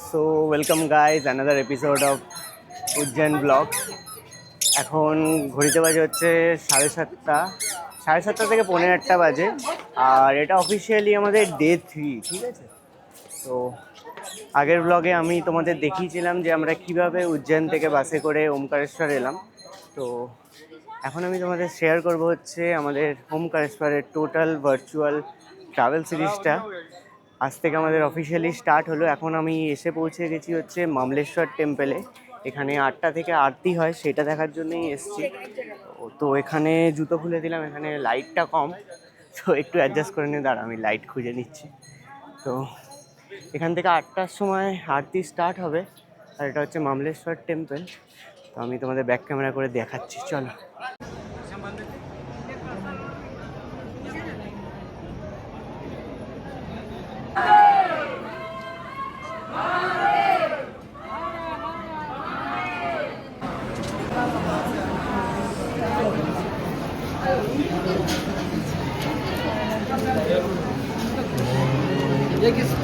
So welcome guys another episode of Ujjain blog. এখন ঘড়িতে বাজে হচ্ছে 7:30, 7:30 থেকে 8:45 বাজে। আর এটা অফিসিয়ালি আমাদের ডে 3, ঠিক আছে? তো আগের ব্লগে আমি তোমাদের দেখিয়েছিলাম যে আমরা কিভাবে উজ্জৈন থেকে বাসে করে ওমকারেশ্বর এলাম। তো এখন আমি তোমাদের শেয়ার করব হচ্ছে আমাদের ওমকারেশ্বরের টোটাল ভার্চুয়াল ট্রাভেল সিরিজটা। আজ থেকে আমাদের অফিসিয়ালি স্টার্ট হলো। এখন আমি এসে পৌঁছে গেছি হচ্ছে মামলেশ্বর টেম্পলে। এখানে 8টা থেকে আরতি হয়, সেটা দেখার জন্যই এসেছি। তো এখানে জুতো খুলে দিলাম, এখানে লাইটটা কম, তো একটু অ্যাডজাস্ট করে নিয়ে দাঁড়া, আমি লাইট খুঁজে নিচ্ছি। তো এখান থেকে 8টার সময় আরতি স্টার্ট হবে, আর এটা হচ্ছে মামলেশ্বর টেম্পল। তো আমি তোমাদের ব্যাক ক্যামেরা করে দেখাচ্ছি, চলো।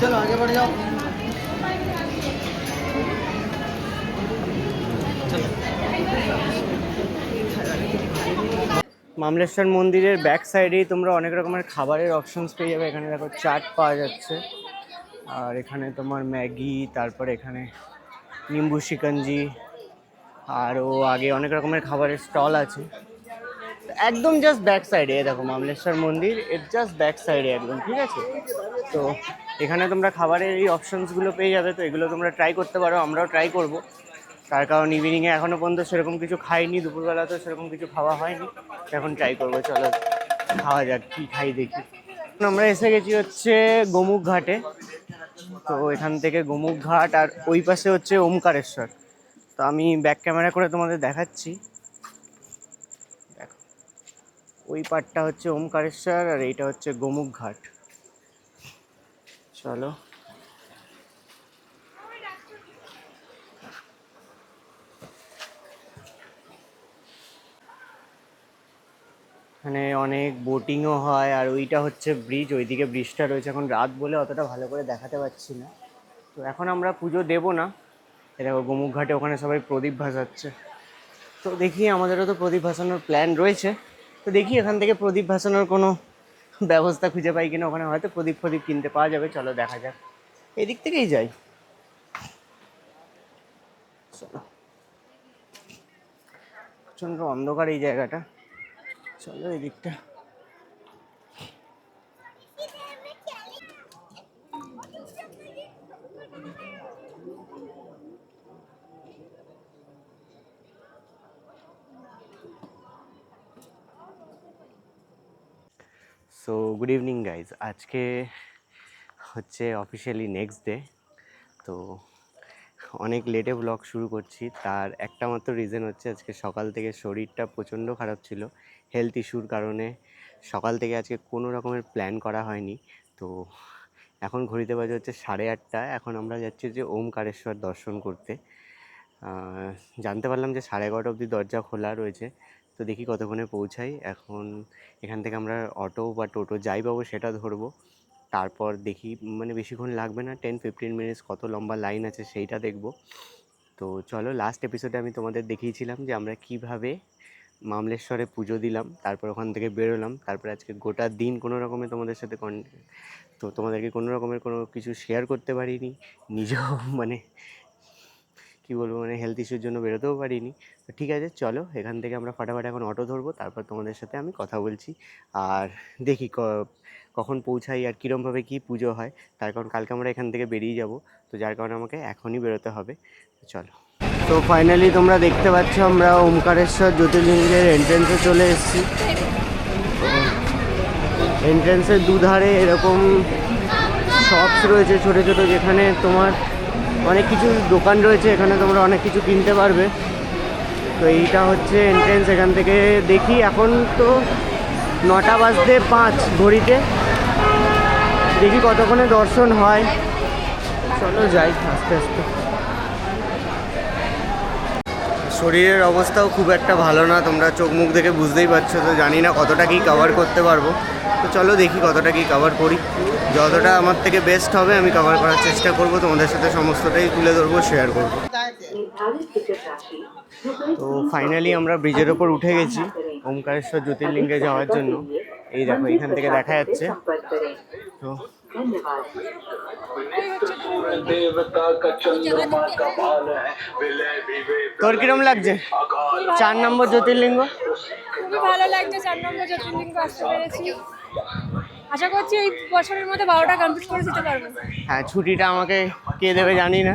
चलो आगे बढ़ जाओ। মামলেশ্বর মন্দিরের ব্যাক সাইডেই তোমরা অনেক রকমের খাবারের অপশনস পেয়ে যাবে। এখানে দেখো চাট পাওয়া যাচ্ছে, আর এখানে তোমার ম্যাগি, তারপরে এখানে নিম্বু শিকঞ্জি, আরও আগে অনেক রকমের খাবারের স্টল আছে। একদম জাস্ট ব্যাক সাইডে দেখো মামলেশ্বর মন্দির, এর জাস্ট ব্যাক সাইডে একদম, ঠিক আছে? তো এখানে তোমরা খাবারের এই অপশনসগুলো পেয়ে যাবে। তো এগুলো তোমরা ট্রাই করতে পারো, আমরাও ট্রাই করব। তার কারণ ইভিনিংয়ে এখনও পর্যন্ত সেরকম কিছু খাইনি, দুপুরবেলা তো সেরকম কিছু খাওয়া হয়নি, এখন ট্রাই করবো। চলো খাওয়া যাক, কী খাই দেখি। আমরা এসে গেছি হচ্ছে গোমুখ ঘাটে। তো এখান থেকে গোমুখ ঘাট, আর ওই পাশে হচ্ছে ওমকারেশ্বর। তো আমি ব্যাক ক্যামেরা করে তোমাদের দেখাচ্ছি। দেখো, ওই পাটটা হচ্ছে ওমকারেশ্বর, আর এইটা হচ্ছে গোমুখ ঘাট। চলো। এখানে অনেক বোটিংও হয়, আর ওইটা হচ্ছে ব্রিজ, ওইদিকে ব্রিজটা রয়েছে। এখন রাত বলে অতটা ভালো করে দেখাতে পারছি না। তো এখন আমরা পুজো দেবো না। দেখো গোমুখ ঘাটে ওখানে সবাই প্রদীপ ভাসাচ্ছে। তো দেখি, আমাদেরও তো প্রদীপ ভাসানোর প্ল্যান রয়েছে। তো দেখি এখান থেকে প্রদীপ ভাসানোর কোনো ব্যবস্থা খুঁজে পাই কিনা। ওখানে হয়তো প্রদীপ কিনতে পাওয়া যাবে, চলো দেখা যাক। এদিক থেকেই যাই, চলো। প্রচণ্ড অন্ধকার এই জায়গাটা, চলো এদিকটা। সো গুড ইভিনিং গাইজ, আজকে হচ্ছে অফিসিয়ালি নেক্সট ডে। তো অনেক লেটে ব্লগ শুরু করছি, তার একটা মাত্র রিজন হচ্ছে আজকে সকাল থেকে শরীরটা প্রচণ্ড খারাপ ছিল, হেলথ ইস্যুর কারণে। সকাল থেকে আজকে কোনো রকমের প্ল্যান করা হয়নি। তো এখন ঘড়িতে বাজে হচ্ছে 8:30। এখন আমরা যাচ্ছি যে ওমকারেশ্বর দর্শন করতে। জানতে পারলাম যে 11:30 অবধি দরজা খোলা রয়েছে। তো দেখি কতক্ষণে পৌঁছাই। এখন এখান থেকে আমরা অটো বা টোটো যাই পাবো সেটা ধরবো। তারপর দেখি, মানে বেশিক্ষণ লাগবে না, 10-15 মিনিটস কত লম্বা লাইন আছে সেইটা দেখব। তো চলো, লাস্ট এপিসোডে আমি তোমাদের দেখিয়েছিলাম যে আমরা কিভাবে মামলেশ্বরে পুজো দিলাম, তারপর ওখান থেকে বেরোলাম। তারপর আজকে গোটা দিন কোনো রকমে তোমাদের সাথে তো তোমাদেরকে কোনো রকমের কোনো কিছু শেয়ার করতে পারিনি। নিজেও মানে কী বলবো, মানে হেলথ ইস্যুর জন্য বেরোতেও পারিনি। তো ঠিক আছে, চলো এখান থেকে আমরা ফাটাফাট এখন অটো ধরবো, তারপর তোমাদের সাথে আমি কথা বলছি। আর দেখি কখন পৌঁছাই আর কীরমভাবে কী পুজো হয়। তার কারণ কালকে আমরা এখান থেকে বেরিয়ে যাব, তো যার কারণে আমাকে এখনই বেরোতে হবে। চলো। তো ফাইনালি তোমরা দেখতে পাচ্ছ আমরা ওমকারেশ্বর জ্যোতির্লিঙ্গের এন্ট্রেন্সে চলে এসেছি। এন্ট্রেন্সের দুধারে এরকম শপস রয়েছে ছোটো ছোটো, যেখানে তোমার অনেক কিছু দোকান রয়েছে, এখানে তোমরা অনেক কিছু কিনতে পারবে। তো এইটা হচ্ছে এন্ট্রেন্স। এখান থেকে দেখি, এখন তো 9:05 ঘড়িতে, দেখি কতক্ষণে দর্শন হয়। চলো যাই আস্তে আস্তে। শরীরের অবস্থাও খুব একটা ভালো না, তোমরা চোখ মুখ দেখে বুঝতেই পারছো। তো জানি না কতটা কি কভার করতে পারবো। তো চলো দেখি কতটা কি কভার করি, যতটা আমার থেকে বেস্ট হবে আমি কভার করার চেষ্টা করব, তোমাদের সাথে সমস্তটাই তুলে ধরবো, শেয়ার করব। তো ফাইনালি আমরা ব্রিজের ওপর উঠে গেছি ওমকারেশ্বর জ্যোতির্লিঙ্গে যাওয়ার জন্য। এই দেখো এখান থেকে দেখা যাচ্ছে। তো তোর কিরম লাগছে 4 নম্বর জ্যোতির্লিঙ্গ? খুবই ভালো লাগছে 4 নম্বর জ্যোতির্লিঙ্গ আসতে পেরেছি। আশা করছি এই বছরের মধ্যে 12টা কমপ্লিট করে দিতে পারবো। হ্যাঁ, ছুটিটা আমাকে কে দেবে জানি না,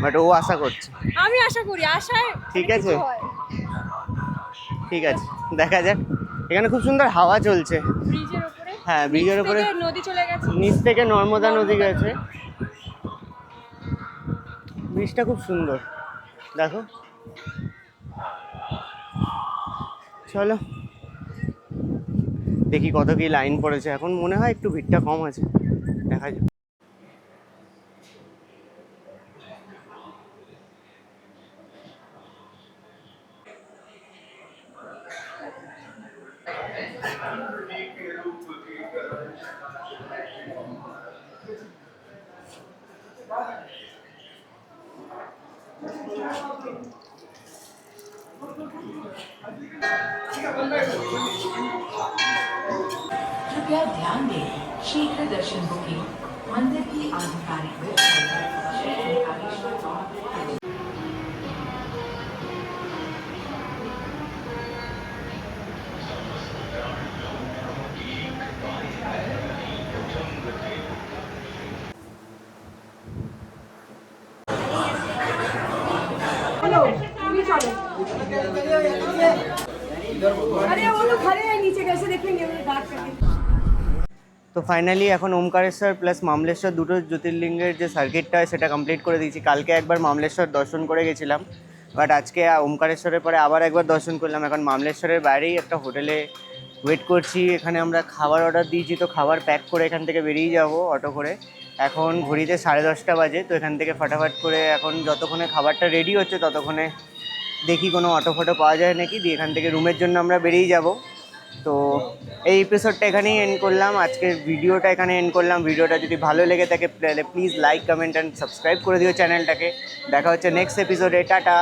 বাট ও আশা করছে। আমি আশা করি, আশায় ঠিক আছে, ঠিক আছে, দেখা যাক। এখানে খুব সুন্দর হাওয়া চলছে ব্রিজের উপরে। হ্যাঁ, ব্রিজের উপরে নদী চলে গেছে, নিচ থেকে নর্মদা নদী গেছে। ব্রিজটা খুব সুন্দর, দেখো। চলো দেখি কত কি লাইন পড়েছে। এখন মনে হয় একটু ভিড়টা কম আছে, দেখা যাক। कृपया ध्यान दें, शीघ्र दर्शन बुकिंग मंदिर की आधिकारिक वेबसाइट श्री ओंकारेश्वर.in। अरे वो तो खड़े हैं नीचे, कैसे देखेंगे वो बात करके। তো ফাইনালি এখন ওমকারেশ্বর প্লাস মামলেশ্বর দুটো জ্যোতির্লিঙ্গের যে সার্কিটটা হয় সেটা কমপ্লিট করে দিয়েছি। কালকে একবার মামলেশ্বর দর্শন করে গেছিলাম, বাট আজকে ওমকারেশ্বরের পরে আবার একবার দর্শন করলাম। এখন মামলেশ্বরের বাইরেই একটা হোটেলে ওয়েট করছি। এখানে আমরা খাবার অর্ডার দিয়েছি, তো খাবার প্যাক করে এখান থেকে বেরিয়ে যাব অটো করে। এখন ঘড়িতে 10:30 বাজে, তো এখান থেকে ফাটাফাট করে এখন যতক্ষণে খাবারটা রেডি হচ্ছে ততক্ষণে দেখি কোনো অটো ফটো পাওয়া যায় নাকি, দিয়ে এখান থেকে রুমের জন্য আমরা বেরিয়ে যাব। তো এই এপিসোডটা এখানেই এন্ড করলাম, আজকের ভিডিওটা এখানে এন্ড করলাম। ভিডিওটা যদি ভালো লেগে থাকে তাহলে please like, comment and subscribe করে দিও চ্যানেলটাকে। দেখা হচ্ছে নেক্সট এপিসোডে, টাটা।